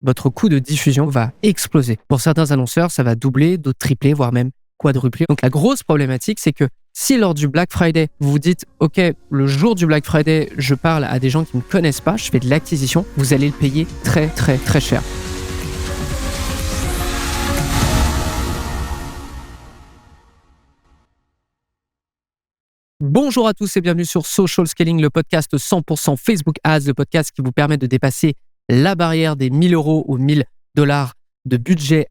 votre coût de diffusion va exploser. Pour certains annonceurs, ça va doubler, d'autres tripler, voire même quadrupler. Donc la grosse problématique, c'est que si lors du Black Friday, vous vous dites « Ok, le jour du Black Friday, je parle à des gens qui ne me connaissent pas, je fais de l'acquisition », vous allez le payer très très très cher. Bonjour à tous et bienvenue sur Social Scaling, le podcast 100% Facebook Ads, le podcast qui vous permet de dépasser la barrière des 1 000 € ou 1 000 $ de budget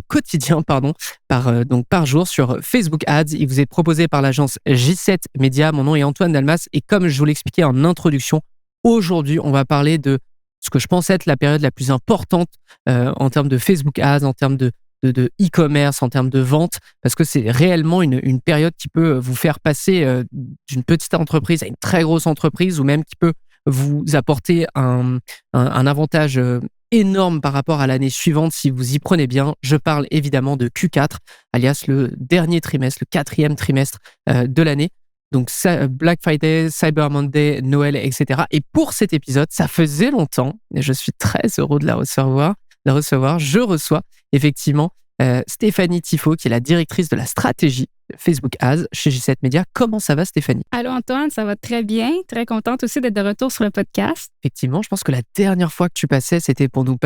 quotidien par jour sur Facebook Ads. Il vous est proposé par l'agence J7 Media. Mon nom est Antoine Dalmas et comme je vous l'expliquais en introduction, aujourd'hui, on va parler de ce que je pense être la période la plus importante en termes de Facebook Ads, en termes de e-commerce, en termes de vente, parce que c'est réellement une période qui peut vous faire passer d'une petite entreprise à une très grosse entreprise ou même qui peut vous apporter un avantage énorme par rapport à l'année suivante si vous y prenez bien. Je parle évidemment de Q4, alias le dernier trimestre, le 4e trimestre de l'année. Donc Black Friday, Cyber Monday, Noël, etc. Et pour cet épisode, ça faisait longtemps et je suis très heureux de la recevoir. Je reçois effectivement Stéphanie Tifo, qui est la directrice de la stratégie Facebook Ads chez J7 Media. Comment ça va, Stéphanie? Allô Antoine, ça va très bien. Très contente aussi d'être de retour sur le podcast. Effectivement, je pense que la dernière fois que tu passais, c'était pour nous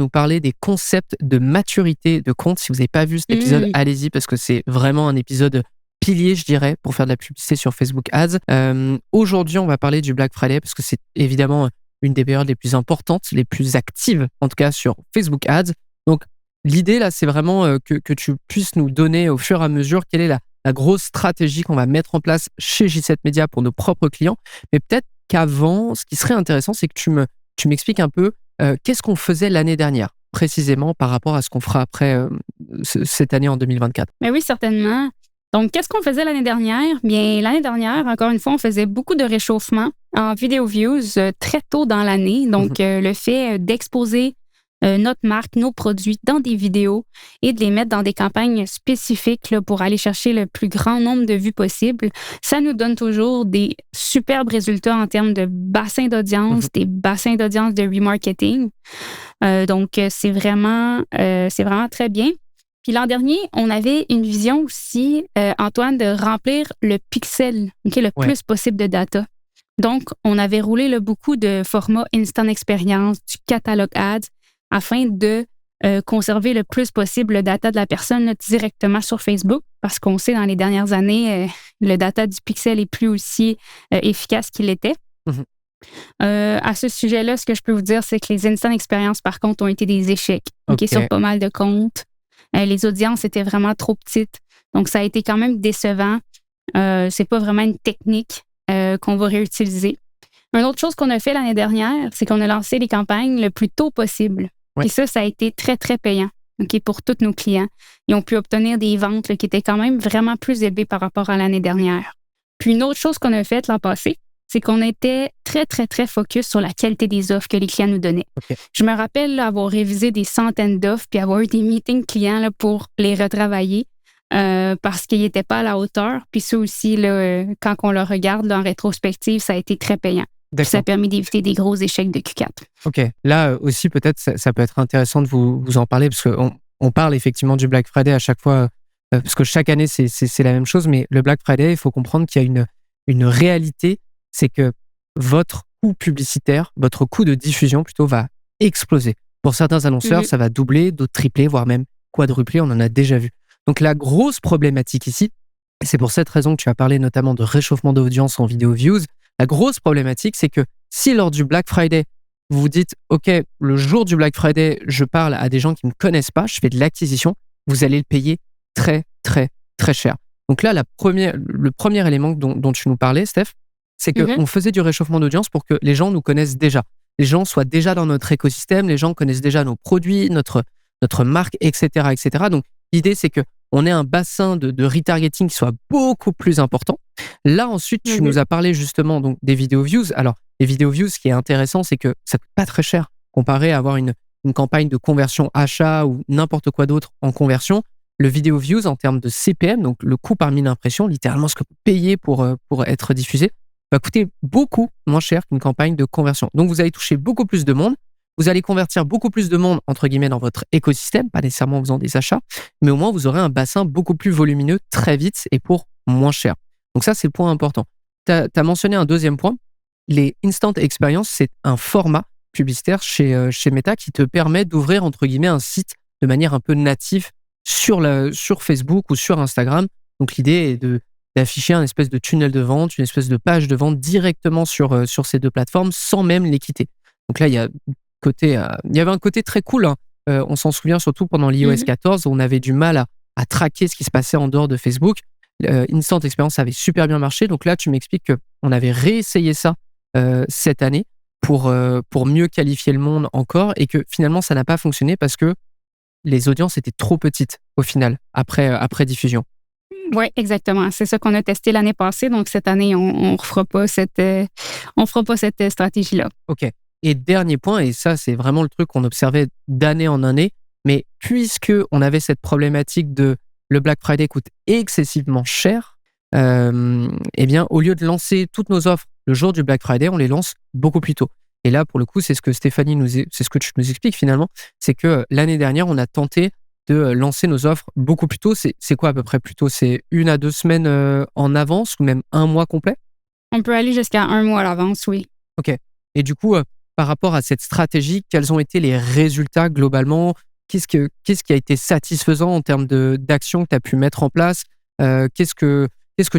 parler des concepts de maturité de compte. Si vous n'avez pas vu cet épisode, allez-y parce que c'est vraiment un épisode pilier, je dirais, pour faire de la publicité sur Facebook Ads. Aujourd'hui, on va parler du Black Friday parce que c'est évidemment une des périodes les plus importantes, les plus actives, en tout cas sur Facebook Ads. Donc, l'idée, là, c'est vraiment que tu puisses nous donner au fur et à mesure quelle est la grosse stratégie qu'on va mettre en place chez J7 Media pour nos propres clients. Mais peut-être qu'avant, ce qui serait intéressant, c'est que tu m'expliques un peu qu'est-ce qu'on faisait l'année dernière, précisément par rapport à ce qu'on fera après cette année en 2024. Mais oui, certainement. Donc, qu'est-ce qu'on faisait l'année dernière? Bien, l'année dernière, encore une fois, on faisait beaucoup de réchauffement en video views très tôt dans l'année. Donc, le fait d'exposer notre marque, nos produits dans des vidéos et de les mettre dans des campagnes spécifiques là, pour aller chercher le plus grand nombre de vues possible, ça nous donne toujours des superbes résultats en termes de bassin d'audience, des bassins d'audience de remarketing. Donc, c'est vraiment très bien. Puis l'an dernier, on avait une vision aussi, Antoine, de remplir le pixel, le plus possible de data. Donc, on avait roulé beaucoup de formats Instant Experience, du catalogue Ads, afin de conserver le plus possible le data de la personne là, directement sur Facebook, parce qu'on sait dans les dernières années, le data du pixel est plus aussi efficace qu'il était. À ce sujet-là, ce que je peux vous dire, c'est que les Instant Experience, par contre, ont été des échecs sur pas mal de comptes. Les audiences étaient vraiment trop petites. Donc, ça a été quand même décevant. C'est pas vraiment une technique qu'on va réutiliser. Une autre chose qu'on a fait l'année dernière, c'est qu'on a lancé les campagnes le plus tôt possible. Et ça a été très, très payant pour tous nos clients. Ils ont pu obtenir des ventes qui étaient quand même vraiment plus élevées par rapport à l'année dernière. Puis, une autre chose qu'on a faite l'an passé, c'est qu'on était très, très, très focus sur la qualité des offres que les clients nous donnaient. Je me rappelle avoir révisé des centaines d'offres puis avoir eu des meetings clients là, pour les retravailler parce qu'ils n'étaient pas à la hauteur. Puis ça aussi, là, quand on le regarde là, en rétrospective, ça a été très payant. Puis ça a permis d'éviter des gros échecs de Q4. OK. Là aussi, peut-être, ça peut être intéressant de vous en parler parce qu'on parle effectivement du Black Friday à chaque fois parce que chaque année, c'est la même chose. Mais le Black Friday, il faut comprendre qu'il y a une réalité, c'est que votre coût publicitaire, votre coût de diffusion plutôt va exploser. Pour certains annonceurs, ça va doubler, d'autres tripler, voire même quadrupler, on en a déjà vu. Donc la grosse problématique ici, et c'est pour cette raison que tu as parlé notamment de réchauffement d'audience en vidéo views, la grosse problématique, c'est que si lors du Black Friday, vous vous dites « Ok, le jour du Black Friday, je parle à des gens qui ne me connaissent pas, je fais de l'acquisition », vous allez le payer très, très, très cher. Donc là, le premier élément dont tu nous parlais, Steph, c'est qu'on faisait du réchauffement d'audience pour que les gens nous connaissent déjà. Les gens soient déjà dans notre écosystème, les gens connaissent déjà nos produits, notre marque, etc., etc. Donc, l'idée, c'est qu'on ait un bassin de retargeting qui soit beaucoup plus important. Là, ensuite, tu nous as parlé justement donc, des vidéo views. Alors, les vidéo views, ce qui est intéressant, c'est que ça ne coûte pas très cher comparé à avoir une campagne de conversion achat ou n'importe quoi d'autre en conversion. Le vidéo views, en termes de CPM, donc le coût par 1000 impressions, littéralement ce que vous payez pour être diffusé, va coûter beaucoup moins cher qu'une campagne de conversion. Donc, vous allez toucher beaucoup plus de monde. vous allez convertir beaucoup plus de monde, entre guillemets, dans votre écosystème, pas nécessairement en faisant des achats, mais au moins, vous aurez un bassin beaucoup plus volumineux très vite et pour moins cher. Donc ça, c'est le point important. Tu as mentionné un deuxième point. Les Instant Experience, c'est un format publicitaire chez Meta qui te permet d'ouvrir, entre guillemets, un site de manière un peu native sur Facebook ou sur Instagram. Donc l'idée est d'afficher un espèce de tunnel de vente, une espèce de page de vente directement sur ces deux plateformes sans même les quitter. Donc là, il y avait un côté très cool, hein. On s'en souvient surtout pendant l'iOS 14, où on avait du mal à traquer ce qui se passait en dehors de Facebook. Instant Experience avait super bien marché. Donc là, tu m'expliques qu'on avait réessayé ça cette année pour mieux qualifier le monde encore et que finalement, ça n'a pas fonctionné parce que les audiences étaient trop petites au final, après diffusion. Oui, exactement. C'est ça qu'on a testé l'année passée. Donc, cette année, on ne refera pas cette stratégie-là. OK. Et dernier point, et ça, c'est vraiment le truc qu'on observait d'année en année, mais puisque on avait cette problématique de le Black Friday coûte excessivement cher, eh bien, au lieu de lancer toutes nos offres le jour du Black Friday, on les lance beaucoup plus tôt. Et là, pour le coup, c'est ce que c'est ce que tu nous expliques finalement, c'est que l'année dernière, on a tenté de lancer nos offres beaucoup plus tôt. C'est quoi à peu près plus tôt? C'est 1 à 2 semaines en avance ou même un mois complet? On peut aller jusqu'à 1 mois à l'avance, oui. OK. Et du coup, par rapport à cette stratégie, quels ont été les résultats globalement? Qu'est-ce qui a été satisfaisant en termes d'actions que tu as pu mettre en place? Qu'est-ce que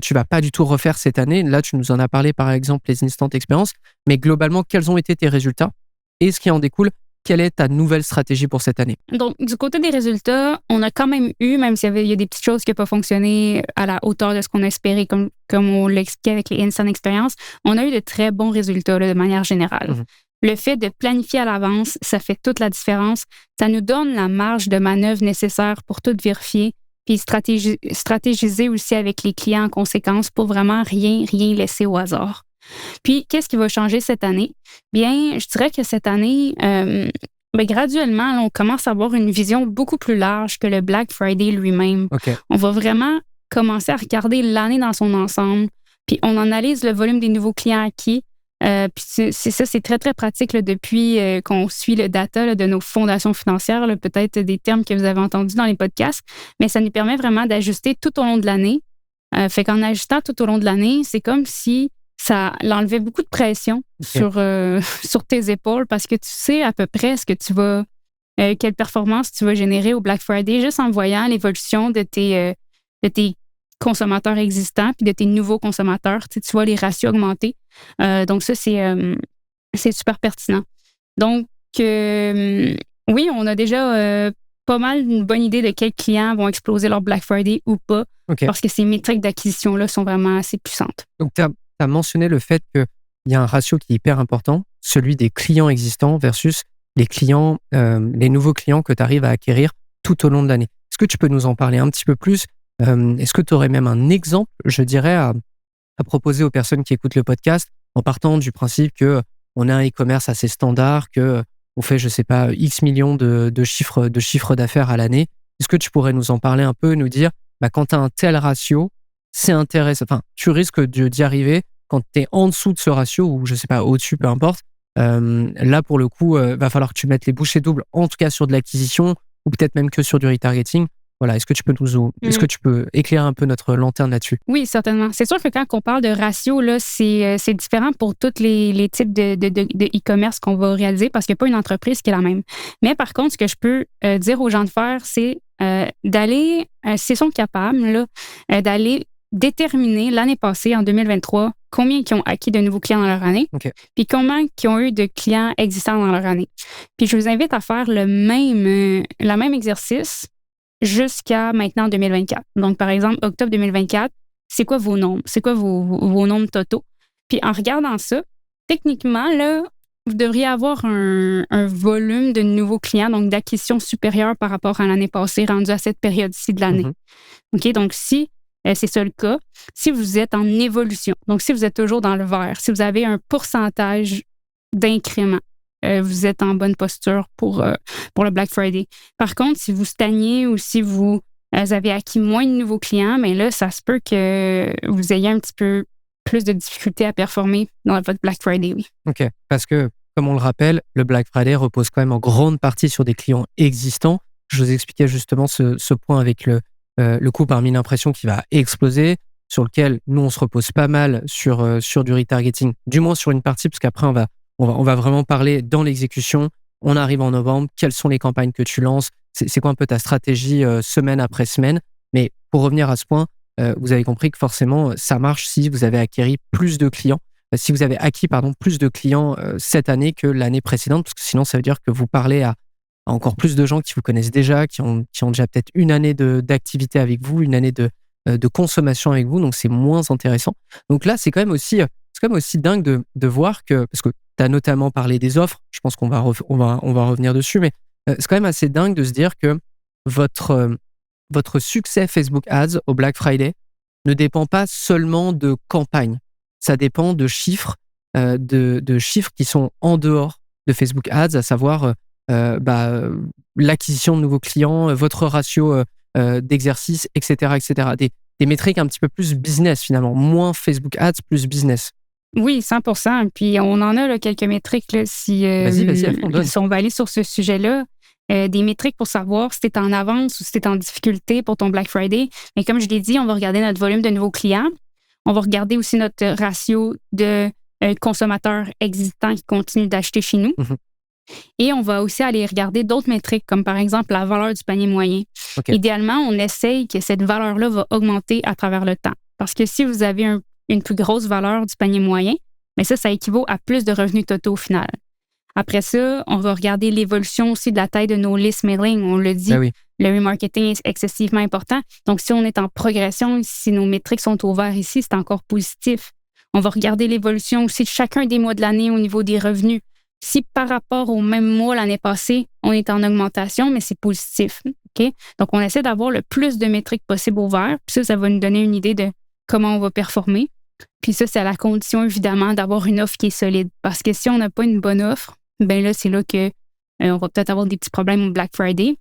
tu vas pas du tout refaire cette année? Là, tu nous en as parlé, par exemple, les Instant Experience, mais globalement, quels ont été tes résultats? Et ce qui en découle, quelle est ta nouvelle stratégie pour cette année? Donc, du côté des résultats, on a quand même eu, même s'il y a des petites choses qui n'ont pas fonctionné à la hauteur de ce qu'on a espéré, comme on l'expliquait avec les Instant Experience, on a eu de très bons résultats là, de manière générale. Le fait de planifier à l'avance, ça fait toute la différence. Ça nous donne la marge de manœuvre nécessaire pour tout vérifier, puis stratégiser aussi avec les clients en conséquence pour vraiment rien laisser au hasard. Puis, qu'est-ce qui va changer cette année? Bien, je dirais que cette année, graduellement, là, on commence à avoir une vision beaucoup plus large que le Black Friday lui-même. OK. On va vraiment commencer à regarder l'année dans son ensemble, puis on analyse le volume des nouveaux clients acquis. Puis c'est très, très pratique là, depuis qu'on suit le data là, de nos fondations financières, là, peut-être des termes que vous avez entendus dans les podcasts, mais ça nous permet vraiment d'ajuster tout au long de l'année. Fait qu'en ajustant tout au long de l'année, c'est comme si ça enlevait beaucoup de pression sur tes épaules parce que tu sais à peu près quelle performance tu vas générer au Black Friday juste en voyant l'évolution de tes consommateurs existants puis de tes nouveaux consommateurs. Tu vois les ratios augmenter. Donc ça, c'est super pertinent. Donc, oui, on a déjà pas mal une bonne idée de quels clients vont exploser leur Black Friday ou pas parce que ces métriques d'acquisition-là sont vraiment assez puissantes. Donc, tu as mentionné le fait qu'il y a un ratio qui est hyper important, celui des clients existants versus les nouveaux clients que tu arrives à acquérir tout au long de l'année. Est-ce que tu peux nous en parler un petit peu plus? Est-ce que tu aurais même un exemple, je dirais, à proposer aux personnes qui écoutent le podcast en partant du principe qu'on a un e-commerce assez standard, qu'on fait, je sais pas, X millions de chiffres d'affaires à l'année? Est-ce que tu pourrais nous en parler un peu, nous dire, quand tu as un tel ratio, c'est intéressant. Enfin, tu risques d'y arriver quand tu es en dessous de ce ratio ou, je sais pas, au-dessus, peu importe. Là, pour le coup, va falloir que tu mettes les bouchées doubles, en tout cas sur de l'acquisition ou peut-être même que sur du retargeting. Voilà, est-ce que tu peux éclairer un peu notre lanterne là-dessus? Oui, certainement. C'est sûr que quand on parle de ratio, là, c'est différent pour tous les types de e-commerce qu'on va réaliser parce qu'il n'y a pas une entreprise qui est la même. Mais par contre, ce que je peux dire aux gens de faire, c'est d'aller, s'ils sont capables, là, d'aller déterminer l'année passée, en 2023, combien qui ont acquis de nouveaux clients dans leur année, puis combien qui ont eu de clients existants dans leur année. Puis je vous invite à faire le même exercice jusqu'à maintenant 2024. Donc, par exemple, octobre 2024, c'est quoi vos nombres? C'est quoi vos nombres totaux? Puis en regardant ça, techniquement, là, vous devriez avoir un volume de nouveaux clients, donc d'acquisition supérieure par rapport à l'année passée, rendu à cette période-ci de l'année. OK? Donc, si c'est ça le cas, si vous êtes en évolution, donc si vous êtes toujours dans le vert, si vous avez un pourcentage d'incrément, vous êtes en bonne posture pour le Black Friday. Par contre, si vous stagnez ou si vous avez acquis moins de nouveaux clients, mais là, ça se peut que vous ayez un petit peu plus de difficultés à performer dans votre Black Friday, oui. OK. Parce que comme on le rappelle, le Black Friday repose quand même en grande partie sur des clients existants. Je vous expliquais justement ce point avec le coût par 1000 impressions qui va exploser, sur lequel nous, on se repose pas mal sur du retargeting, du moins sur une partie, parce qu'après, on va vraiment parler dans l'exécution. On arrive en novembre, quelles sont les campagnes que tu lances, c'est quoi un peu ta stratégie semaine après semaine. Mais pour revenir à ce point, vous avez compris que forcément, ça marche si vous avez acquis plus de clients, si vous avez acquis plus de clients cette année que l'année précédente, parce que sinon, ça veut dire que vous parlez à encore plus de gens qui vous connaissent déjà, qui ont déjà peut-être une année d'activité avec vous, une année de consommation avec vous, donc c'est moins intéressant. Donc là, c'est quand même aussi dingue de voir que, parce que tu as notamment parlé des offres, je pense qu'on va revenir dessus, mais c'est quand même assez dingue de se dire que votre succès Facebook Ads au Black Friday ne dépend pas seulement de campagnes, ça dépend de chiffres, de chiffres qui sont en dehors de Facebook Ads, à savoir l'acquisition de nouveaux clients, votre ratio d'exercice, etc., etc. Des métriques un petit peu plus business finalement, moins Facebook Ads, plus business. Oui, 100%. Puis on en a là, quelques métriques là, si on va aller sur ce sujet-là. Des métriques pour savoir si tu es en avance ou si tu es en difficulté pour ton Black Friday. Mais comme je l'ai dit, on va regarder notre volume de nouveaux clients. On va regarder aussi notre ratio de consommateurs existants qui continuent d'acheter chez nous. Mm-hmm. Et on va aussi aller regarder d'autres métriques, comme par exemple la valeur du panier moyen. Okay. Idéalement, on essaye que cette valeur-là va augmenter à travers le temps. Parce que si vous avez une plus grosse valeur du panier moyen, mais ça équivaut à plus de revenus totaux au final. Après ça, on va regarder l'évolution aussi de la taille de nos listes mailing. On le dit, Le remarketing est excessivement important. Donc, si on est en progression, si nos métriques sont au vert ici, c'est encore positif. On va regarder l'évolution aussi de chacun des mois de l'année au niveau des revenus. Si par rapport au même mois l'année passée, on est en augmentation, mais c'est positif. Okay? Donc, on essaie d'avoir le plus de métriques possible au vert. Puis ça va nous donner une idée de comment on va performer. Puis ça, c'est à la condition, évidemment, d'avoir une offre qui est solide. Parce que si on n'a pas une bonne offre, ben là, c'est là que on va peut-être avoir des petits problèmes au Black Friday.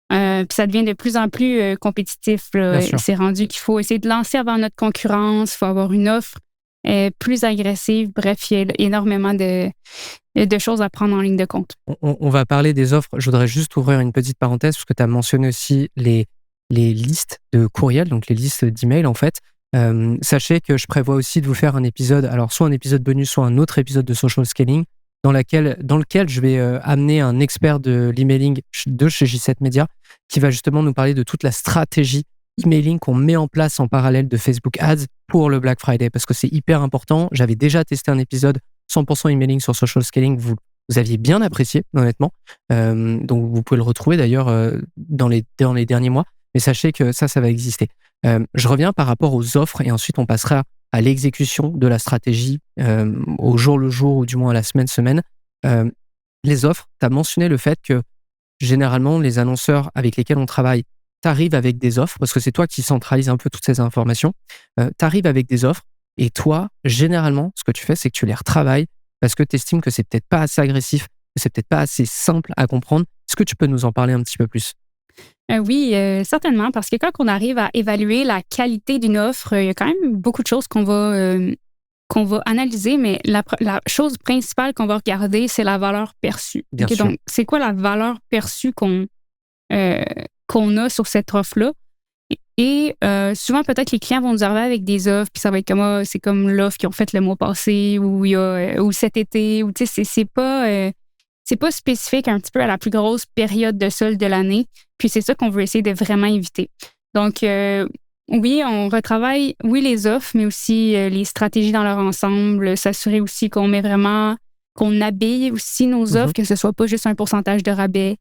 Puis ça devient de plus en plus compétitif. C'est rendu qu'il faut essayer de lancer avant notre concurrence. Il faut avoir une offre plus agressive. Bref, il y a énormément de choses à prendre en ligne de compte. On va parler des offres. Je voudrais juste ouvrir une petite parenthèse parce que tu as mentionné aussi les listes de courriels, donc les listes d'emails en fait. Sachez que je prévois aussi de vous faire un épisode, alors soit un épisode bonus, soit un autre épisode de social scaling, dans lequel je vais amener un expert de l'emailing de chez J7 Media qui va justement nous parler de toute la stratégie emailing qu'on met en place en parallèle de Facebook Ads pour le Black Friday, parce que c'est hyper important. J'avais déjà testé un épisode 100% emailing sur social scaling, vous aviez bien apprécié, honnêtement. Donc vous pouvez le retrouver d'ailleurs dans les derniers mois, mais sachez que ça va exister. Je reviens par rapport aux offres et ensuite on passera à l'exécution de la stratégie au jour le jour ou du moins à la semaine. Les offres, tu as mentionné le fait que généralement les annonceurs avec lesquels on travaille t'arrivent avec des offres parce que c'est toi qui centralise un peu toutes ces informations. T'arrives avec des offres et toi, généralement, ce que tu fais, c'est que tu les retravailles parce que tu estimes que c'est peut-être pas assez agressif, que c'est peut-être pas assez simple à comprendre. Est-ce que tu peux nous en parler un petit peu plus? Oui, certainement, parce que quand on arrive à évaluer la qualité d'une offre, il y a quand même beaucoup de choses qu'on va analyser, mais la chose principale qu'on va regarder, c'est la valeur perçue. Bien sûr. Donc, c'est quoi la valeur perçue qu'on a sur cette offre-là? Et souvent, peut-être les clients vont nous arriver avec des offres, puis ça va être comme c'est comme l'offre qu'ils ont faite le mois passé ou cet été, ou tu sais, c'est pas spécifique un petit peu à la plus grosse période de solde de l'année. Puis c'est ça qu'on veut essayer de vraiment éviter. Donc, oui, on retravaille, les offres, mais aussi les stratégies dans leur ensemble, s'assurer aussi qu'on habille aussi nos offres, que ce soit pas juste un pourcentage de rabais,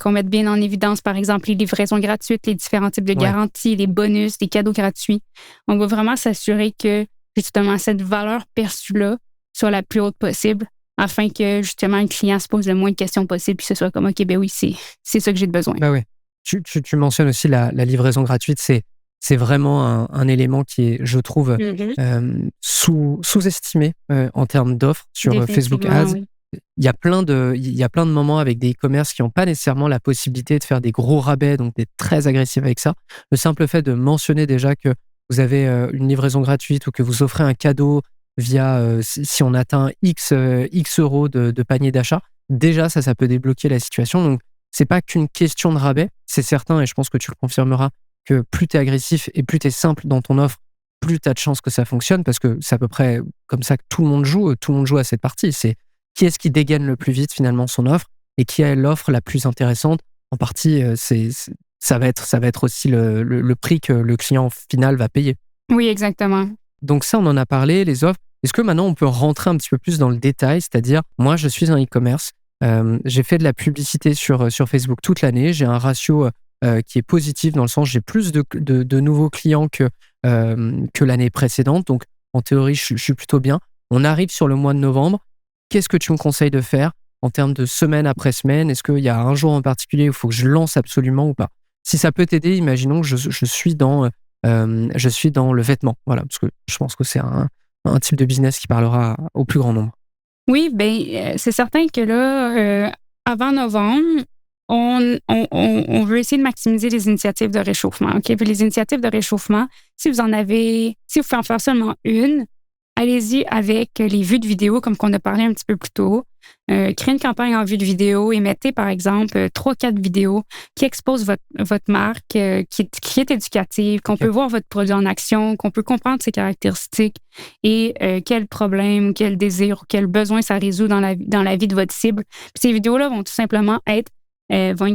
qu'on mette bien en évidence, par exemple, les livraisons gratuites, les différents types de garanties, les bonus, les cadeaux gratuits. On va vraiment s'assurer que, justement, cette valeur perçue-là soit la plus haute possible afin que, justement, le client se pose le moins de questions possible puis ce soit comme, OK, ben oui, c'est ça que j'ai besoin. Ben oui. Tu mentionnes aussi la livraison gratuite. C'est vraiment un élément qui est, je trouve, sous-estimé en termes d'offres sur Facebook Ads. Oui. Il y a plein de moments avec des e-commerce qui n'ont pas nécessairement la possibilité de faire des gros rabais, donc d'être très agressifs avec ça. Le simple fait de mentionner déjà que vous avez une livraison gratuite ou que vous offrez un cadeau via si on atteint X euros de panier d'achat. Déjà, ça peut débloquer la situation. Donc, c'est pas qu'une question de rabais. C'est certain, et je pense que tu le confirmeras, que plus tu es agressif et plus tu es simple dans ton offre, plus tu as de chances que ça fonctionne, parce que c'est à peu près comme ça que tout le monde joue à cette partie. C'est qui est-ce qui dégaine le plus vite finalement son offre et qui a l'offre la plus intéressante. En partie, ça va être aussi le prix que le client final va payer. Oui, exactement. Donc ça, on en a parlé, les offres. Est-ce que maintenant on peut rentrer un petit peu plus dans le détail, c'est-à-dire, moi je suis un e-commerce, j'ai fait de la publicité sur Facebook toute l'année, j'ai un ratio qui est positif dans le sens j'ai plus de nouveaux clients que l'année précédente, donc en théorie je suis plutôt bien. On arrive sur le mois de novembre, qu'est-ce que tu me conseilles de faire en termes de semaine après semaine? Est-ce qu'il y a un jour en particulier où il faut que je lance absolument ou pas? Si ça peut t'aider, imaginons que je suis dans le vêtement, voilà, parce que je pense que c'est un type de business qui parlera au plus grand nombre. Oui, c'est certain que là, avant novembre, on veut essayer de maximiser les initiatives de réchauffement. OK? Puis les initiatives de réchauffement, si vous pouvez en faire seulement une, allez-y avec les vues de vidéo, comme qu'on a parlé un petit peu plus tôt. Créez une campagne en vue de vidéo et mettez, par exemple, 3-4 vidéos qui exposent votre marque, qui est éducative, qu'on peut voir votre produit en action, qu'on peut comprendre ses caractéristiques et quel problème, quel désir, quel besoin ça résout dans la vie de votre cible. Puis ces vidéos-là vont tout simplement être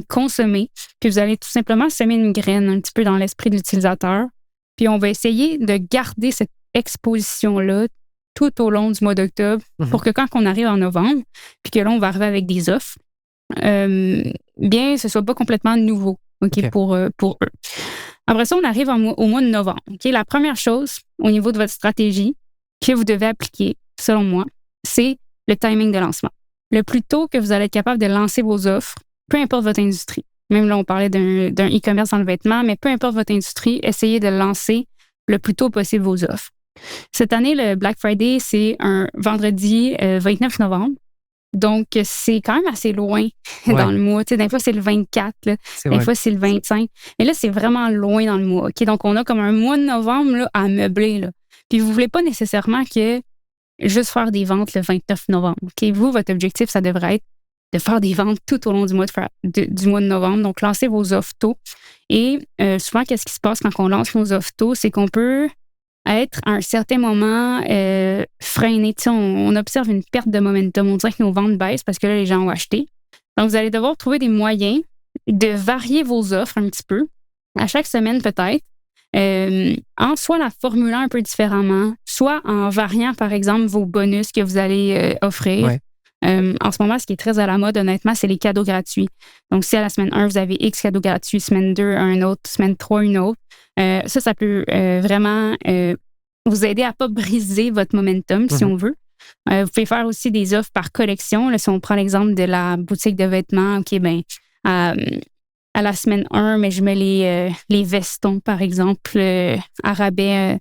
consommées, puis vous allez tout simplement semer une graine un petit peu dans l'esprit de l'utilisateur. Puis on va essayer de garder cette exposition-là tout au long du mois d'octobre pour que quand on arrive en novembre, puis que là, on va arriver avec des offres, bien, ce soit pas complètement nouveau pour eux. Après ça, on arrive au mois de novembre. La première chose au niveau de votre stratégie que vous devez appliquer, selon moi, c'est le timing de lancement. Le plus tôt que vous allez être capable de lancer vos offres, peu importe votre industrie. Même là, on parlait d'un e-commerce dans le vêtement, mais peu importe votre industrie, essayez de lancer le plus tôt possible vos offres. Cette année, le Black Friday, c'est un vendredi 29 novembre. Donc, c'est quand même assez loin dans le mois. Des fois, c'est le 24. Des fois, c'est le 25. Et là, c'est vraiment loin dans le mois. Donc, on a comme un mois de novembre là, à meubler. Là. Puis, vous ne voulez pas nécessairement que juste faire des ventes le 29 novembre. Vous, votre objectif, ça devrait être de faire des ventes tout au long du mois de novembre. Donc, lancez vos offres tôt. Et souvent, qu'est-ce qui se passe quand on lance nos offres tôt? C'est qu'on peut être à un certain moment freiné. On observe une perte de momentum. On dirait que nos ventes baissent parce que là, les gens ont acheté. Donc, vous allez devoir trouver des moyens de varier vos offres un petit peu, à chaque semaine peut-être, en soit la formulant un peu différemment, soit en variant, par exemple, vos bonus que vous allez offrir. Ouais. En ce moment, ce qui est très à la mode, honnêtement, c'est les cadeaux gratuits. Donc, si à la semaine 1, vous avez X cadeaux gratuits, semaine 2, un autre, semaine 3, une autre, ça peut vraiment vous aider à ne pas briser votre momentum, si on veut. Vous pouvez faire aussi des offres par collection. Là, si on prend l'exemple de la boutique de vêtements, à la semaine 1, mais je mets les vestons, par exemple, à rabais.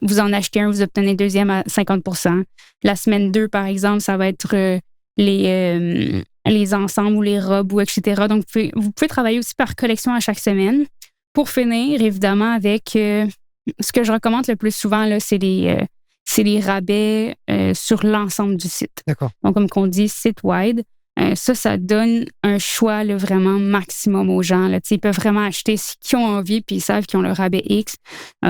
Vous en achetez un, vous obtenez le deuxième à 50%. La semaine 2, par exemple, ça va être les ensembles ou les robes, ou etc. Donc, vous pouvez travailler aussi par collection à chaque semaine. Pour finir, évidemment, avec ce que je recommande le plus souvent, là, c'est les rabais sur l'ensemble du site. D'accord. Donc, comme on dit, site-wide. Ça donne un choix là, vraiment maximum aux gens. Là. Ils peuvent vraiment acheter ce qu'ils ont envie, puis ils savent qu'ils ont le rabais X.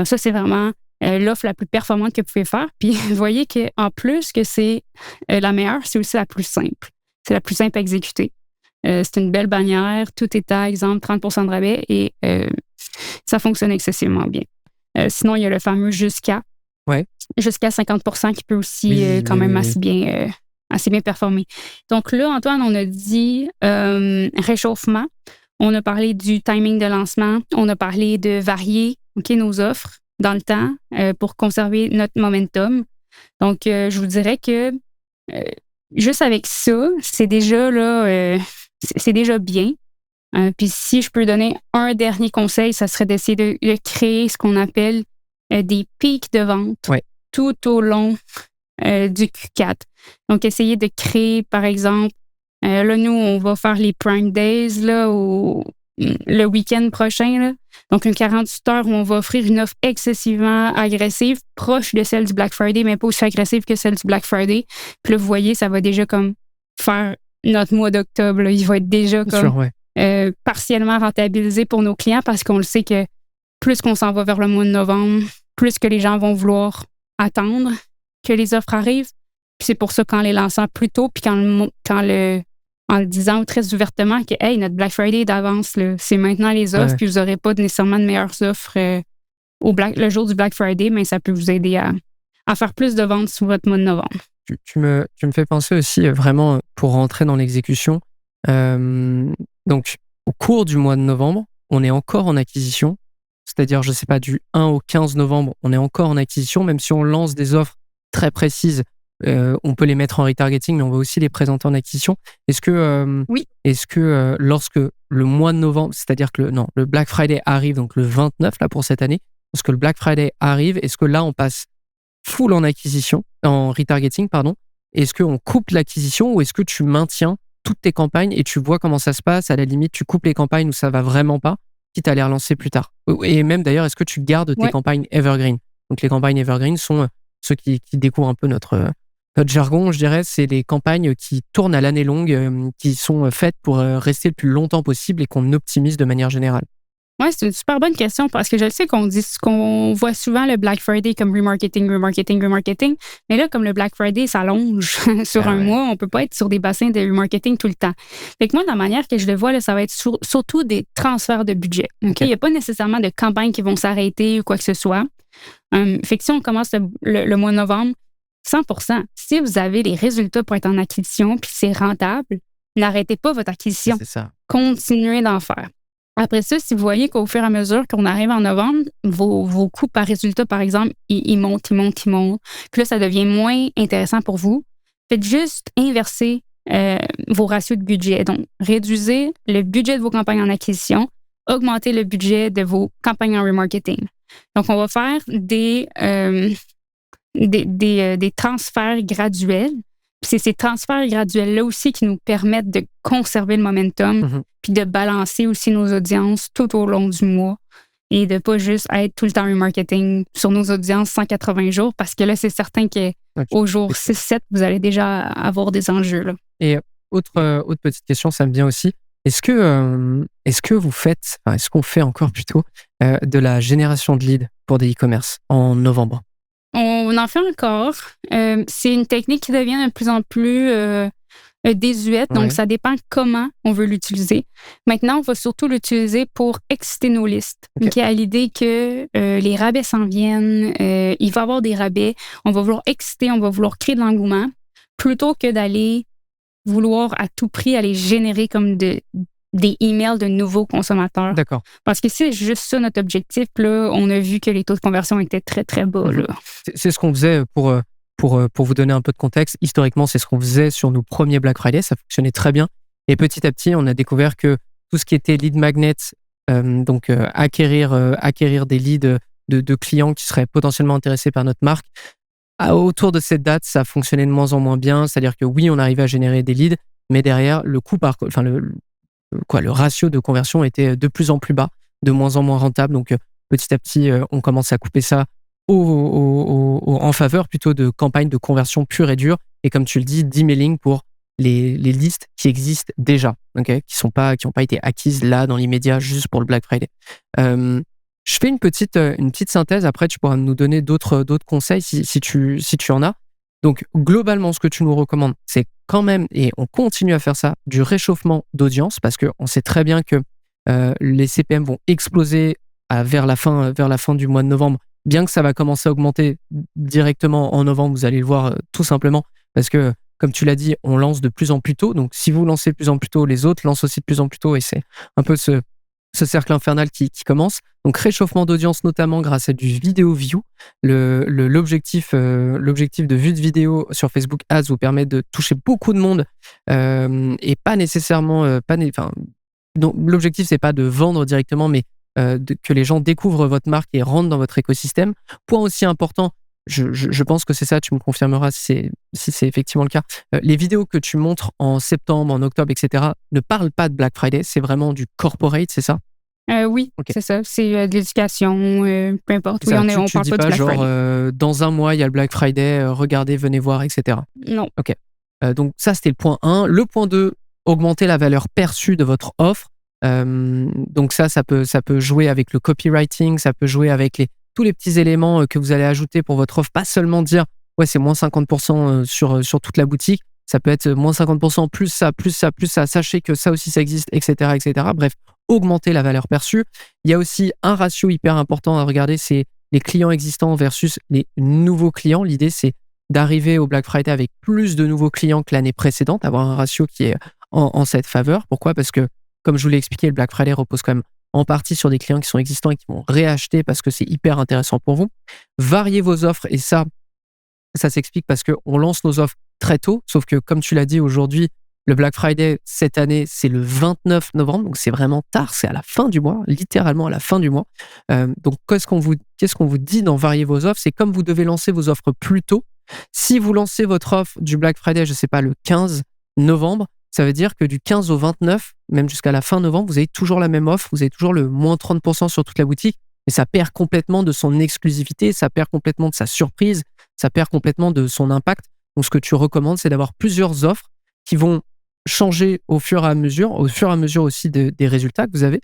Ça, c'est vraiment l'offre la plus performante que vous pouvez faire. Puis, vous voyez qu'en plus que c'est la meilleure, c'est aussi la plus simple. C'est la plus simple à exécuter. C'est une belle bannière. Tout est à exemple 30% de rabais et ça fonctionne excessivement bien. Sinon, il y a le fameux jusqu'à 50% qui peut aussi quand même assez bien performer. Donc là, Antoine, on a dit réchauffement. On a parlé du timing de lancement. On a parlé de varier nos offres dans le temps pour conserver notre momentum. Donc, je vous dirais que juste avec ça, c'est déjà là, c'est déjà bien. Puis si je peux donner un dernier conseil, ça serait d'essayer de créer ce qu'on appelle des pics de vente tout au long du Q4. Donc, essayer de créer, par exemple, là, nous, on va faire les Prime Days là, le week-end prochain. Là. Donc, une 48 heures où on va offrir une offre excessivement agressive, proche de celle du Black Friday, mais pas aussi agressive que celle du Black Friday. Puis là, vous voyez, ça va déjà comme faire notre mois d'octobre. Là. Il va être déjà comme partiellement rentabilisé pour nos clients parce qu'on le sait que plus qu'on s'en va vers le mois de novembre, plus que les gens vont vouloir attendre que les offres arrivent. Puis c'est pour ça qu'en les lançant plus tôt, puis en le disant très ouvertement que hey, notre Black Friday d'avance, là, c'est maintenant les offres, puis vous n'aurez pas nécessairement de meilleures offres le jour du Black Friday, mais ça peut vous aider à faire plus de ventes sur votre mois de novembre. Tu me fais penser aussi vraiment pour rentrer dans l'exécution. Donc, au cours du mois de novembre, on est encore en acquisition. C'est-à-dire, je ne sais pas, du 1 au 15 novembre, on est encore en acquisition, même si on lance des offres très précises. On peut les mettre en retargeting, mais on va aussi les présenter en acquisition. Est-ce que lorsque le mois de novembre, c'est-à-dire que le Black Friday arrive, donc le 29 là pour cette année, lorsque le Black Friday arrive, est-ce que là on passe full en acquisition, en retargeting, pardon? Est-ce qu'on coupe l'acquisition ou est-ce que tu maintiens toutes tes campagnes et tu vois comment ça se passe? À la limite, tu coupes les campagnes où ça va vraiment pas, quitte à les relancer plus tard. Et même d'ailleurs, est-ce que tu gardes tes campagnes evergreen? Donc les campagnes evergreen sont ceux qui découvrent un peu notre jargon, je dirais, c'est les campagnes qui tournent à l'année longue, qui sont faites pour rester le plus longtemps possible et qu'on optimise de manière générale. Oui, c'est une super bonne question parce que je sais qu'on voit souvent le Black Friday comme remarketing. Mais là, comme le Black Friday s'allonge sur un mois, on ne peut pas être sur des bassins de remarketing tout le temps. Fait que moi, de la manière que je le vois, là, ça va être surtout des transferts de budget. Okay? Il n'y a pas nécessairement de campagnes qui vont s'arrêter ou quoi que ce soit. Fait que si on commence le mois de novembre, 100%, si vous avez les résultats pour être en acquisition puis c'est rentable, n'arrêtez pas votre acquisition. C'est ça. Continuez d'en faire. Après ça, si vous voyez qu'au fur et à mesure qu'on arrive en novembre, vos coûts par résultat, par exemple, ils montent. Puis là, ça devient moins intéressant pour vous. Faites juste inverser vos ratios de budget. Donc, réduisez le budget de vos campagnes en acquisition, augmentez le budget de vos campagnes en remarketing. Donc, on va faire des transferts graduels. Puis c'est ces transferts graduels-là aussi qui nous permettent de conserver le momentum puis de balancer aussi nos audiences tout au long du mois et de pas juste être tout le temps remarketing sur nos audiences 180 jours parce que là, c'est certain qu'au jour 6-7, vous allez déjà avoir des enjeux. Là. Et autre petite question, ça me vient aussi. Est-ce que vous faites, est-ce qu'on fait encore plutôt de la génération de leads pour des e-commerce en novembre? On en fait encore. C'est une technique qui devient de plus en plus désuète, donc ça dépend comment on veut l'utiliser. Maintenant, on va surtout l'utiliser pour exciter nos listes. Okay, à l'idée que les rabais s'en viennent, il va y avoir des rabais, on va vouloir exciter, on va vouloir créer de l'engouement, plutôt que d'aller vouloir à tout prix aller générer comme des emails de nouveaux consommateurs. D'accord. Parce que c'est juste ça notre objectif. Là, on a vu que les taux de conversion étaient très, très bas. Là. C'est ce qu'on faisait pour vous donner un peu de contexte. Historiquement, c'est ce qu'on faisait sur nos premiers Black Friday. Ça fonctionnait très bien. Et petit à petit, on a découvert que tout ce qui était lead magnet, donc acquérir des leads de clients qui seraient potentiellement intéressés par notre marque, autour de cette date, ça fonctionnait de moins en moins bien. C'est-à-dire que oui, on arrivait à générer des leads, mais derrière, le ratio de conversion était de plus en plus bas, de moins en moins rentable. Donc, petit à petit, on commence à couper ça en faveur plutôt de campagnes de conversion pure et dure. Et comme tu le dis, d'emailing pour les listes qui existent déjà, okay, qui n'ont pas été acquises là dans l'immédiat juste pour le Black Friday. Je fais une petite synthèse. Après, tu pourras nous donner d'autres conseils si tu en as. Donc, globalement, ce que tu nous recommandes, c'est quand même, et on continue à faire ça, du réchauffement d'audience parce qu'on sait très bien que les CPM vont exploser vers la fin du mois de novembre, bien que ça va commencer à augmenter directement en novembre, vous allez le voir tout simplement parce que, comme tu l'as dit, on lance de plus en plus tôt. Donc, si vous lancez de plus en plus tôt, les autres lancent aussi de plus en plus tôt et c'est un peu ce cercle infernal qui commence. Donc, réchauffement d'audience notamment grâce à du vidéo view. L'objectif de vue de vidéo sur Facebook Ads vous permet de toucher beaucoup de monde et pas nécessairement... donc, l'objectif, c'est pas de vendre directement, mais que les gens découvrent votre marque et rentrent dans votre écosystème. Point aussi important, je pense que c'est ça, tu me confirmeras si c'est effectivement le cas. Les vidéos que tu montres en septembre, en octobre, etc., ne parlent pas de Black Friday, c'est vraiment du corporate, c'est ça? Oui, Ok. c'est ça. C'est de l'éducation, peu importe. Oui, Ça, on tu parle dis pas du pas Black genre Friday. dans un mois il y a le Black Friday, regardez, venez voir, etc. Non. Ok. Donc ça c'était le point 1. Le point 2, augmenter la valeur perçue de votre offre. Donc ça peut jouer avec le copywriting, ça peut jouer avec tous les petits éléments que vous allez ajouter pour votre offre. Pas seulement dire ouais c'est moins 50% sur toute la boutique. Ça peut être moins 50% plus ça, plus ça, plus ça. Sachez que ça aussi ça existe, etc., etc. Bref, augmenter la valeur perçue. Il y a aussi un ratio hyper important à regarder, c'est les clients existants versus les nouveaux clients. L'idée, c'est d'arriver au Black Friday avec plus de nouveaux clients que l'année précédente, avoir un ratio qui est en cette faveur. Pourquoi? Parce que, comme je vous l'ai expliqué, le Black Friday repose quand même en partie sur des clients qui sont existants et qui vont réacheter parce que c'est hyper intéressant pour vous. Variez vos offres et ça s'explique parce qu'on lance nos offres très tôt, sauf que comme tu l'as dit aujourd'hui, le Black Friday cette année, c'est le 29 novembre, donc c'est vraiment tard, c'est à la fin du mois, littéralement à la fin du mois. Donc qu'est-ce qu'on vous dit dans varier vos offres? C'est comme vous devez lancer vos offres plus tôt. Si vous lancez votre offre du Black Friday, je ne sais pas, le 15 novembre, ça veut dire que du 15 au 29, même jusqu'à la fin novembre, vous avez toujours la même offre, vous avez toujours le moins 30% sur toute la boutique, mais ça perd complètement de son exclusivité, ça perd complètement de sa surprise, ça perd complètement de son impact. Donc, ce que tu recommandes, c'est d'avoir plusieurs offres qui vont changer au fur et à mesure aussi des résultats que vous avez.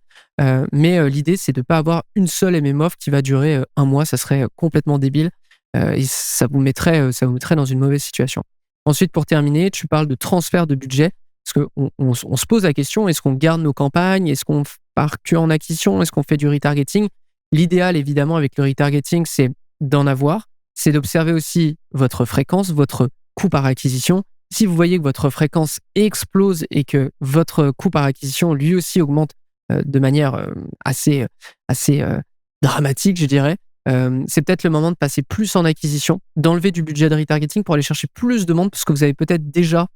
Mais l'idée, c'est de ne pas avoir une seule et même offre qui va durer un mois. Ça serait complètement débile et ça vous mettrait dans une mauvaise situation. Ensuite, pour terminer, tu parles de transfert de budget parce qu'on se pose la question, est-ce qu'on garde nos campagnes? Est-ce qu'on part que en acquisition? Est-ce qu'on fait du retargeting? L'idéal, évidemment, avec le retargeting, c'est d'en avoir. C'est d'observer aussi votre fréquence, votre coût par acquisition. Si vous voyez que votre fréquence explose et que votre coût par acquisition, lui aussi, augmente de manière assez dramatique, je dirais, c'est peut-être le moment de passer plus en acquisition, d'enlever du budget de retargeting pour aller chercher plus de monde, parce que vous avez peut-être déjà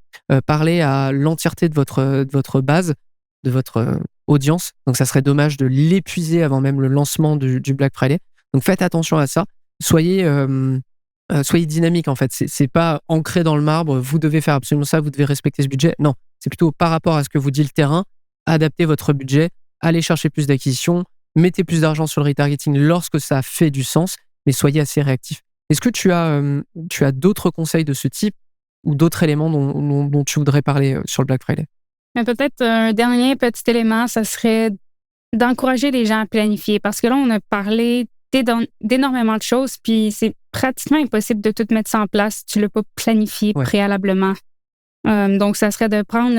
parlé à l'entièreté de votre base, de votre audience. Donc, ça serait dommage de l'épuiser avant même le lancement du Black Friday. Donc, faites attention à ça. Soyez dynamique, en fait. C'est pas ancré dans le marbre, vous devez faire absolument ça, vous devez respecter ce budget. Non, c'est plutôt par rapport à ce que vous dit le terrain, adaptez votre budget, allez chercher plus d'acquisition, mettez plus d'argent sur le retargeting lorsque ça fait du sens, mais soyez assez réactif. Est-ce que tu as d'autres conseils de ce type ou d'autres éléments dont tu voudrais parler sur le Black Friday? Mais peut-être un dernier petit élément, ça serait d'encourager les gens à planifier. Parce que là, on a parlé d'énormément de choses, puis c'est pratiquement impossible de tout mettre ça en place si tu ne l'as pas planifié préalablement. Donc, ça serait de prendre,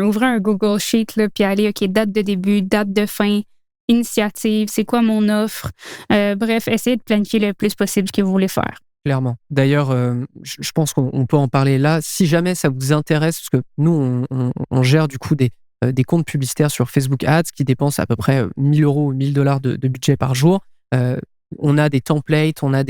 ouvrez un Google Sheet, là, puis aller, OK, date de début, date de fin, initiative, c'est quoi mon offre? Bref, essayez de planifier le plus possible ce que vous voulez faire. Clairement. D'ailleurs, je pense qu'on peut en parler là. Si jamais ça vous intéresse, parce que nous, on gère du coup des comptes publicitaires sur Facebook Ads qui dépensent à peu près 1 000 € ou 1 000 $ de budget par jour. On a des templates, on a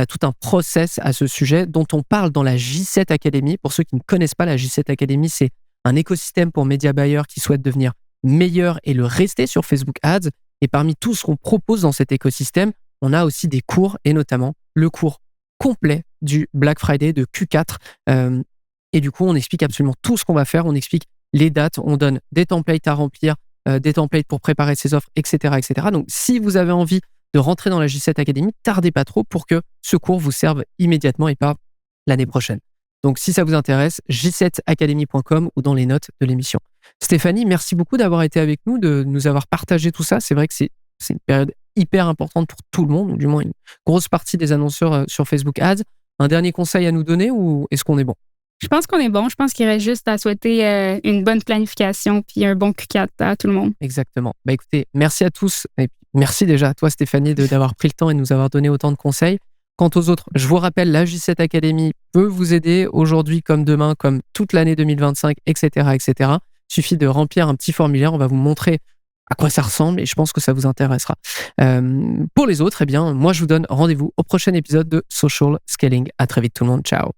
tout un process à ce sujet dont on parle dans la J7 Academy. Pour ceux qui ne connaissent pas, la J7 Academy, c'est un écosystème pour média buyers qui souhaitent devenir meilleurs et le rester sur Facebook Ads. Et parmi tout ce qu'on propose dans cet écosystème, on a aussi des cours, et notamment le cours complet du Black Friday de Q4. Et du coup, on explique absolument tout ce qu'on va faire. On explique les dates, on donne des templates à remplir, des templates pour préparer ses offres, etc., etc. Donc, si vous avez envie de rentrer dans la J7 Academy, tardez pas trop pour que ce cours vous serve immédiatement et pas l'année prochaine. Donc, si ça vous intéresse, j7academy.com ou dans les notes de l'émission. Stéphanie, merci beaucoup d'avoir été avec nous, de nous avoir partagé tout ça. C'est vrai que c'est une période hyper importante pour tout le monde, ou du moins une grosse partie des annonceurs sur Facebook Ads. Un dernier conseil à nous donner ou est-ce qu'on est bon? Je pense qu'on est bon. Je pense qu'il reste juste à souhaiter une bonne planification puis un bon Q4 à tout le monde. Exactement. Bah écoutez, merci à tous. Et merci déjà à toi, Stéphanie, d'avoir pris le temps et de nous avoir donné autant de conseils. Quant aux autres, je vous rappelle, la J7 Academy peut vous aider aujourd'hui comme demain, comme toute l'année 2025, etc., etc. Il suffit de remplir un petit formulaire. On va vous montrer à quoi ça ressemble et je pense que ça vous intéressera. Pour les autres, eh bien, moi, je vous donne rendez-vous au prochain épisode de Social Scaling. À très vite tout le monde. Ciao.